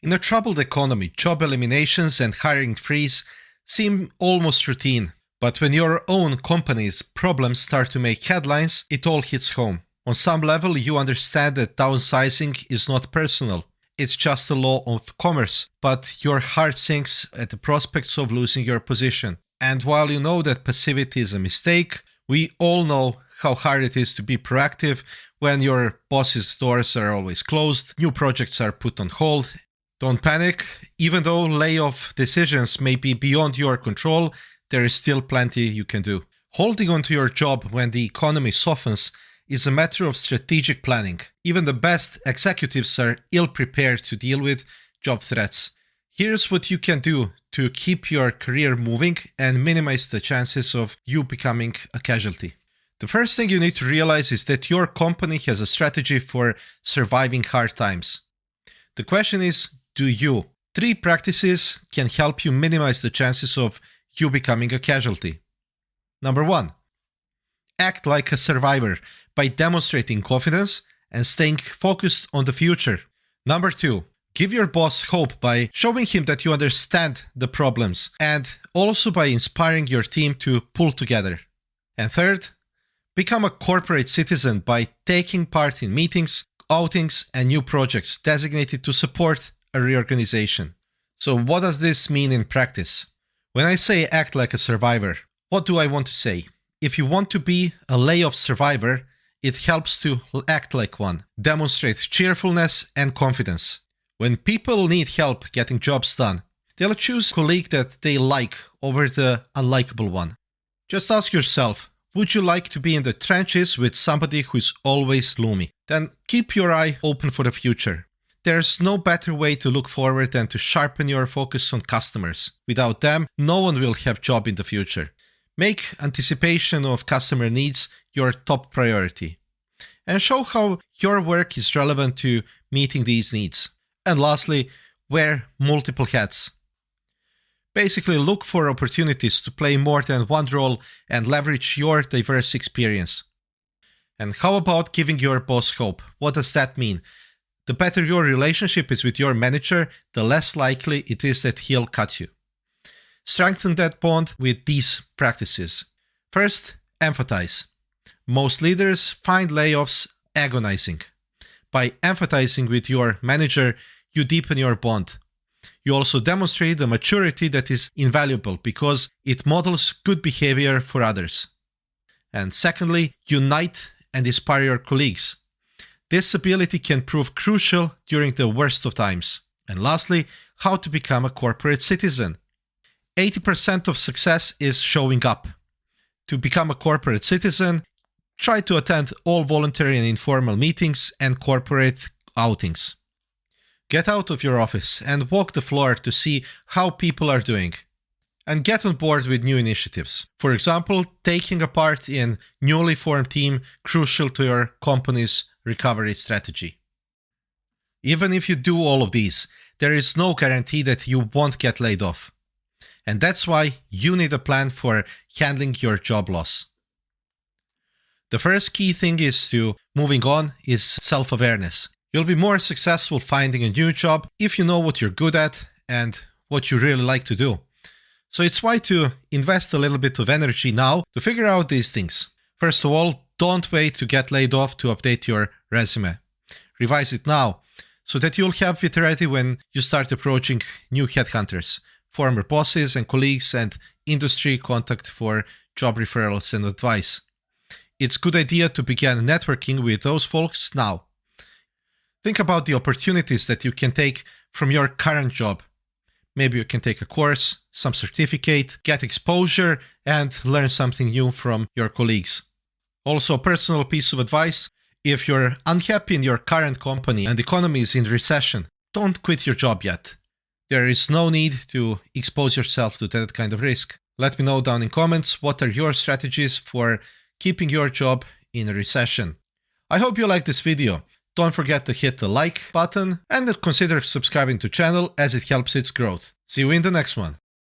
In a troubled economy, job eliminations and hiring freeze seem almost routine. But when your own company's problems start to make headlines, it all hits home. On some level, you understand that downsizing is not personal. It's just a law of commerce, but your heart sinks at the prospects of losing your position. And while you know that passivity is a mistake, we all know how hard it is to be proactive when your boss's doors are always closed, new projects are put on hold. Don't panic. Even though layoff decisions may be beyond your control, there is still plenty you can do. Holding on to your job when the economy softens is a matter of strategic planning. Even the best executives are ill-prepared to deal with job threats. Here's what you can do to keep your career moving and minimize the chances of you becoming a casualty. The first thing you need to realize is that your company has a strategy for surviving hard times. The question is, do you? 3 practices can help you minimize the chances of you becoming a casualty. Number 1. Act like a survivor by demonstrating confidence and staying focused on the future. Number 2. Give your boss hope by showing him that you understand the problems and also by inspiring your team to pull together. And third, become a corporate citizen by taking part in meetings, outings, and new projects designated to support a reorganization. So what does this mean in practice? When I say act like a survivor, what do I want to say? If you want to be a layoff survivor, it helps to act like one. Demonstrate cheerfulness and confidence. When people need help getting jobs done, they'll choose a colleague that they like over the unlikable one. Just ask yourself, would you like to be in the trenches with somebody who's always gloomy? Then keep your eye open for the future. There's no better way to look forward than to sharpen your focus on customers. Without them, no one will have a job in the future. Make anticipation of customer needs your top priority. And show how your work is relevant to meeting these needs. And lastly, wear multiple hats. Basically, look for opportunities to play more than one role and leverage your diverse experience. And how about giving your boss hope? What does that mean? The better your relationship is with your manager, the less likely it is that he'll cut you. Strengthen that bond with these practices. First, empathize. Most leaders find layoffs agonizing. By empathizing with your manager, you deepen your bond. You also demonstrate a maturity that is invaluable because it models good behavior for others. And secondly, unite and inspire your colleagues. This ability can prove crucial during the worst of times. And lastly, how to become a corporate citizen. 80% of success is showing up. To become a corporate citizen, try to attend all voluntary and informal meetings and corporate outings. Get out of your office and walk the floor to see how people are doing. And get on board with new initiatives. For example, taking a part in newly formed team crucial to your company's recovery strategy. Even if you do all of these, there is no guarantee that you won't get laid off. And that's why you need a plan for handling your job loss. The first key thing moving on is self-awareness. You'll be more successful finding a new job if you know what you're good at and what you really like to do. So it's wise to invest a little bit of energy now to figure out these things. First of all, don't wait to get laid off to update your resume. Revise it now so that you'll have it ready when you start approaching new headhunters, former bosses and colleagues, and industry contact for job referrals and advice. It's a good idea to begin networking with those folks now. Think about the opportunities that you can take from your current job. Maybe you can take a course, some certificate, get exposure, and learn something new from your colleagues. Also, a personal piece of advice: if you're unhappy in your current company and the economy is in recession, don't quit your job yet. There is no need to expose yourself to that kind of risk. Let me know down in comments what are your strategies for keeping your job in a recession. I hope you liked this video. Don't forget to hit the like button and consider subscribing to the channel as it helps its growth. See you in the next one.